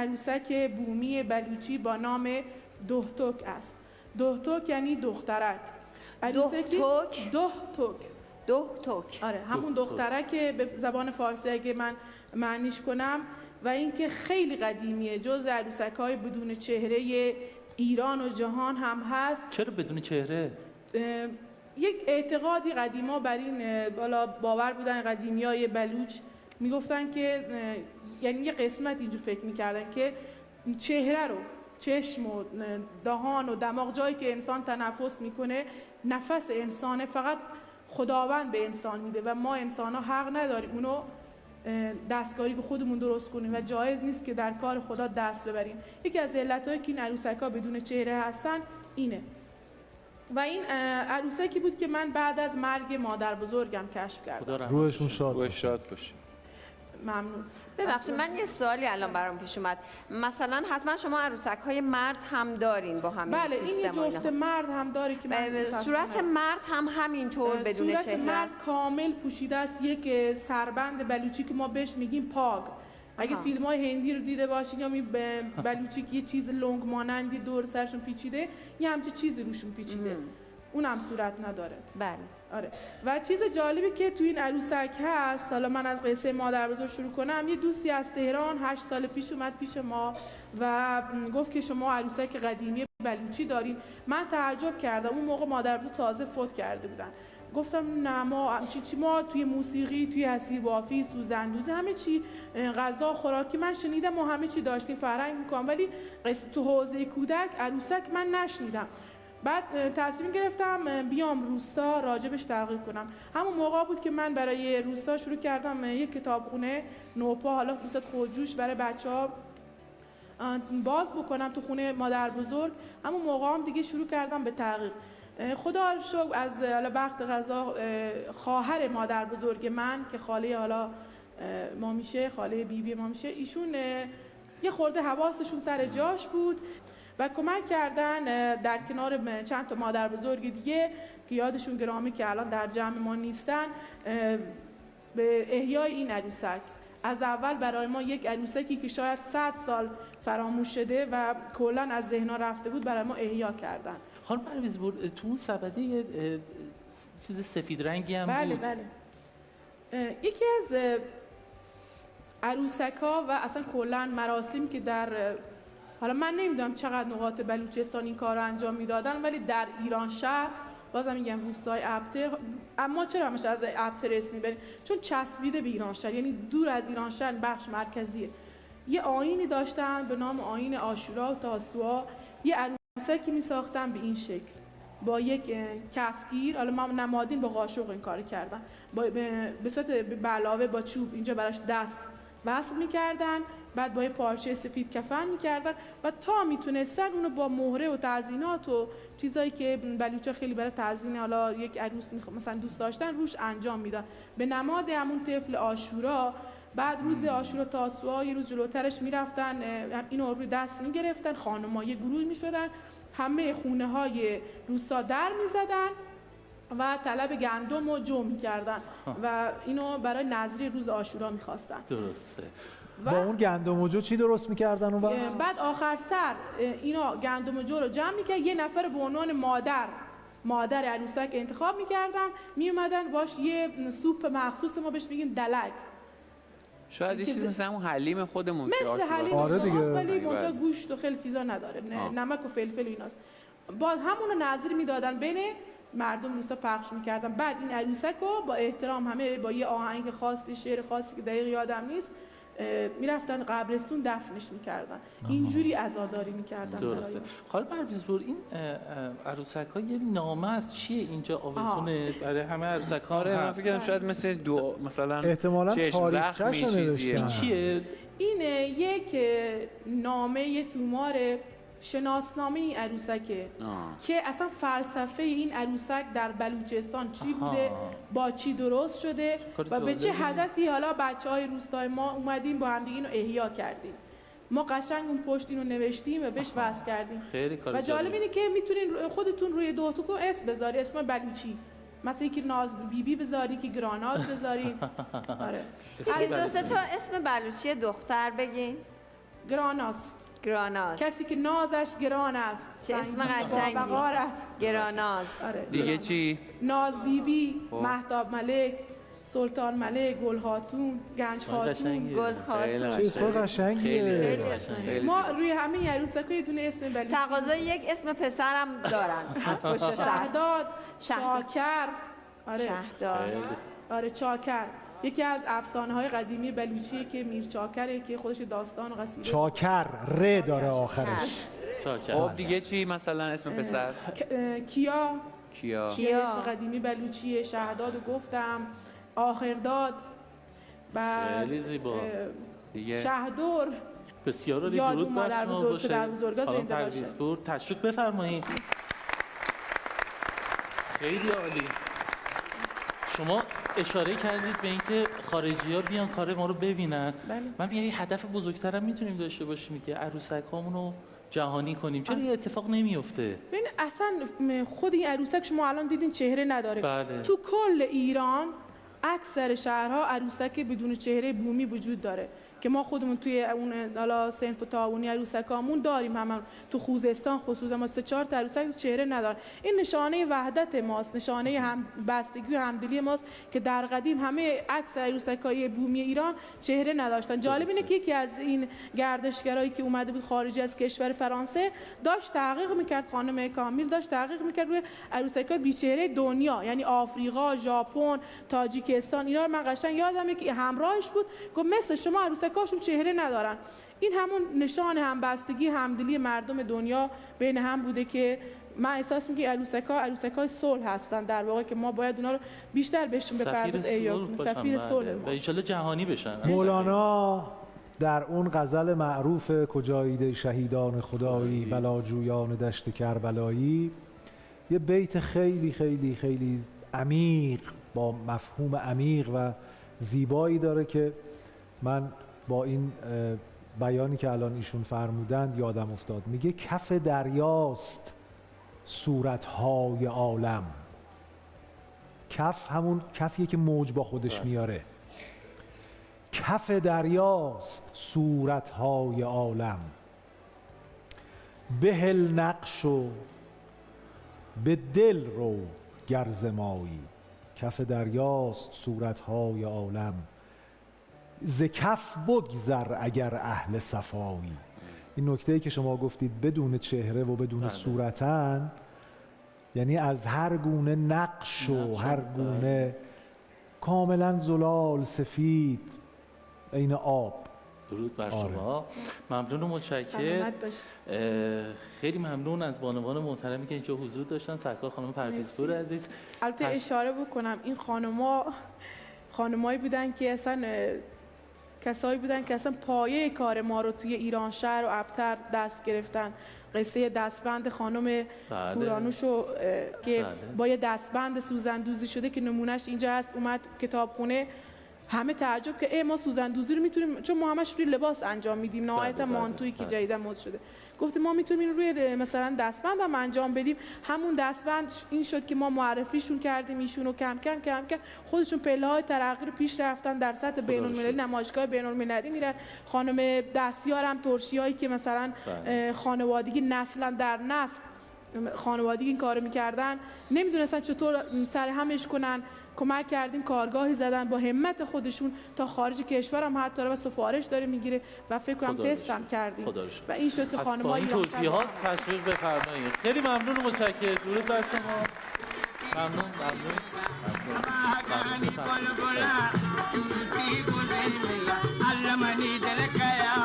عروسک بومی بلوچی با نام دهتوک است. دهتوک یعنی دخترک. دهتوک؟ دهتوک. آره، همون دخترک به زبان فارسی اگه من معنیش کنم. و اینکه خیلی قدیمیه، جز عروسک‌های بدون چهره ایران و جهان هم هست. چرا بدون چهره؟ یک اعتقادی قدیما بر این باور بودن قدیمیای بلوچ، میگفتن که یعنی یه قسمت اینجور فکر میکردن که چهره رو، چشم و دهان و دماغ، جایی که انسان تنفس میکنه، نفس انسانه، فقط خداوند به انسان میده و ما انسان ها حق نداریم اونو دستکاری به خودمون درست کنیم و جایز نیست که در کار خدا دست ببریم. یکی از علتایی که این عروسک‌ها بدون چهره هستن اینه. و این عروسکی بود که من بعد از مرگ مادر بزرگم کشف کردم. روحشون شاد باشه. ممنون. ببخشید من یه سوالی الان برام پیش اومد. مثلا حتما شما عروسک‌های مرد هم دارین با همین بله، سیستم؟ این یه جفت مرد هم داره که من صورت مرد هم همینطور بدون چهره است؟ صورت مرد کامل پوشیده است، یک سربند بلوچی که ما بهش میگیم پاگ. اگه فیلم‌های هندی رو دیده باشین یا بلوچی که یه چیز لنگ مانندی دور سرشون پیچیده، یه همچین چیزی روشون پیچیده. اونم صورت نداره. بله. آره. و چیز جالبی که تو این عروسک هست، حالا من از قصه مادر بزرگ شروع کنم. یه دوستی از تهران 8 سال پیش اومد پیش ما و گفت که شما عروسک قدیمی بلوچی دارین. من تعجب کردم، اون موقع مادر بزرگ تازه فوت کرده بودن. گفتم نه، ما توی موسیقی، توی حسیر بافی، سوزندوزی، همه چی، غذا خوراکی من شنیدم و همه چی داشتیم فرهنگ میکنم، ولی قصه تو حوزه کودک عروسک من نشنیدم. بعد تصمیم گرفتم بیام روستا راجبش تحقیق کنم. همون موقع بود که من برای روستا شروع کردم یک کتابخونه نوپا، حالا روستا خودجوش، برای بچه‌ها باز بکنم تو خونه مادر بزرگ. همون موقع هم دیگه شروع کردم به تحقیق. خدا رو شکر از حالا بخت قضا خواهر مادر بزرگ من که خاله حالا ما میشه، خاله بیبی ما میشه، ایشون یه خورده حواسشون سر جاش بود و کمک کردن در کنار چند تا مادر بزرگ دیگه که یادشون گرامی که الان در جمع ما نیستن، به احیای این عروسک. از اول برای ما یک عروسکی که شاید 100 سال فراموش شده و کلا از ذهن‌ها رفته بود برای ما احیا کردن. خانم پرویزپور، تو اون سبده یه چیز سفید رنگی هم بله بود. بله. یکی از عروسک‌ها و اصلا کلا مراسم که در، حالا من نمیدونم چقدر نقاط بلوچستان این کار رو انجام میدادن، ولی در ایران شهر، بازم میگم روستای ابتر، اما چرا همش از ابتر اسم میبریم؟ چون چسبیده به ایران شهر، یعنی دور از ایران شهر بخش مرکزیه. یه آیینی داشتن به نام آیین عاشورا و تاسوعا، یه عروسکی میساختن به این شکل با یک کفگیر، حالا ما نمادین با قاشق این کار کردن، به صورت به علاوه با چوب اینجا براش دست وصل میکردن، بعد با یه پارچه سفید کفن میکردن و تا میتونستن اونو با مهره و تزیینات و چیزایی که بلوچا خیلی برای تزیین حالا یک عروس مثلا دوست داشتن روش انجام میدن به نماد همون طفل عاشورا. بعد روز عاشورا تاسوعا یه روز جلوترش میرفتن اینو روی دست میگرفتن، خانم‌ها یه گروه میشدن، همه خونه های روستا در میزدن و طلب گندم و جو میکردن و اینو برای نذری روز عاشورا میخواستن. درسته. با اون گندم و جو چی درست میکردن اون بعد آخر سر اینا گندم و جو رو جمع میکرد، یه نفر به عنوان مادر عروسک انتخاب میکردن، میومدن باش یه سوپ مخصوص، ما بهش میگیم دلگ، شاید یه چیزی مثل همون حلیم خودمون مثل حلیم آره دیگه، ولی منتها گوشت و خیلی چیزا نداره، نمک و فلفل و ایناست. باز همونو نظری میدادن بین مردم روستا پخش میکردن. بعد این عروسک رو با احترام همه با یه آهنگ خاصی، شعر خاصی که دقیق یادم نیست، میرفتن قبرستون دفنش میکردن. اینجوری عزاداری میکردن. درسته. خاله پرویزپور، این عروسک ها یه نامه از چیه اینجا آویزونه برای همه عروسک ها؟ آره من فکر کردم شاید مثلا احتمالاً چشم زخمی چیزیه. این چیه؟ این یک نامه تومار شناسنامه این عروسکه که اصلا فلسفه این عروسک در بلوچستان چی بوده، با چی درست شده و به چه هدفی حالا بچه‌های روستای ما اومدیم با هم دیگه اینو احیا کردیم. ما قشنگ اون پشت اینو نوشتیم و بهش وصل کردیم. خیلی کار و جالب اینه که میتونین خودتون روی دهتوکو اسم بذاری، اسم بلوچی، مثلا یکی ناز بیبی بذاری، که گراناز بذارین. آره. دو سه تا اسم بلوچی دختر بگین. گراناست. گراناز. کسی که نازش گران است. چه اسم سنگ قشنگی. باوقار است. گراناز. آره. دیگه چی؟ ناز بیبی، خب. مهتاب ملک، سلطان ملک، گل خاتون، گنج اسم خاتون. قشنگیه. گل خیلی خاتون. چه اسم قشنگیه. خیلی خیلی ما روی همه عروسک‌ها یه دونه اسم بلوچی. تقاضای یک اسم پسرم دارن از پشت سر. شهداد، شهداد. چاکر. آره. شهدار. آره چاکر. یکی از افسانه‌های قدیمی بلوچیه که میر چاکره که خودش داستان و قصیده چاکر ر داره آخرش. خب دیگه چی مثلا اسم پسر؟ کیا کیا؟ که اسم قدیمی بلوچیه. شهداد رو گفتم. آخرداد. بعد خیلی زیبا. دیگه شهدور. بسیار عالی. یاد درود اون بر مادر شما بزرگ، باشه. پدر بزرگا خانم زنده باشه. پرویزپور تشریف بفرمایید. خیلی عالی. شما اشاره کردید به اینکه خارجی‌ها بیان کار ما رو ببینن. بله. من یه هدف بزرگترم میتونیم داشته باشیم که عروسک‌هامون رو جهانی کنیم. چرا یه اتفاق نمیفته؟ ببین اصلا خود این عروسک شما الان دیدین چهره نداره. بله. تو کل ایران اکثر شهرها عروسک بدون چهره بومی وجود داره که ما خودمون توی اون حالا صنف تعاونی عروسکامون داریم. همون تو خوزستان خصوصا ما 3-4 تا عروسک چهره ندارن. این نشانه وحدت ماست، نشانه هم بستگی و همدلی ماست که در قدیم همه اکثر عروسکای بومی ایران چهره نداشتن. جالب اینه که یکی از این گردشگرایی که اومده بود خارجی از کشور فرانسه داشت تحقیق میکرد، خانم کامیل داشت تحقیق میکرد روی عروسکای بیچهره دنیا، یعنی آفریقا، ژاپن، تاجیکستان. اینا رو من قشنگ یادمه که همراهش بود، گفت مثل شما عروسکاشون چهره ندارن. این همون نشان همبستگی، همدلی مردم دنیا بین هم بوده که من احساس می‌کنم عروسک‌های صلح هستن در واقع که ما باید اونا رو بیشتر بهشون بپردازیم. سفیر صلح و ان شاءالله جهانی بشن. مولانا در اون غزل معروف کجایید شهیدان خدایی بلاجویان دشت کربلایی یه بیت خیلی خیلی خیلی عمیق با مفهوم عمیق و زیبایی داره که من با این بیانی که الان ایشون فرمودند یادم افتاد. میگه کف دریاست صورتهای عالم. کف همون کفیه که موج با خودش میاره. کف دریاست صورتهای عالم، بهل نقش و به دل رو گرزمایی. کف دریاست صورتهای عالم، ز کف بگذر اگر اهل صفایی. این نکته‌ای که شما گفتید بدون چهره و بدون صورتن، یعنی از هر گونه نقش و هر گونه کاملا زلال سفید عین آب. درود بر شما. ممنون و متشکرم. خیلی ممنون از بانوان محترمی که اینجا حضور داشتن. سرکار خانم پرویزپور عزیز. البته اشاره بکنم این خانمایی بودن که اصلا کسایی بودن که اصلا پایه کار ما رو توی ایران شهر و ابتر دست گرفتن. قصه دستبند خانم پورانوشو که با یه دستبند سوزندوزی شده که نمونهش اینجا هست، اومد کتابخونه، همه تعجب که ما سوزندوزی رو میتونیم، چون ما همش روی لباس انجام میدیم، نهایتا مانتویی که جدیدا مد شده، گفتیم ما میتونیم این روی مثلا دستبند هم انجام بدیم. همون دستبند این شد که ما معرفیشون کردیم ایشونو، کم کم خودشون پله‌های ترقی رو پیش رفتن، در سطح بین‌المللی نمایشگاه بین‌المللی میرن. خانم دستیار هم ترشیایی که مثلا خانوادگی نسلا در نسل خانوادگی این کارو میکردن، نمیدونستن چطور سر همش کنن. کمک کردیم، کارگاهی زدن با همت خودشون تا خارج کشور هم حتی و سفارش داره میگیره و فکر کنم تست هم کردیم و این شد که خانم‌ها این توضیحات تشویق بفرمایید. خیلی ممنون و متشکرم. درود بر شما. ممنون. علمني درك يا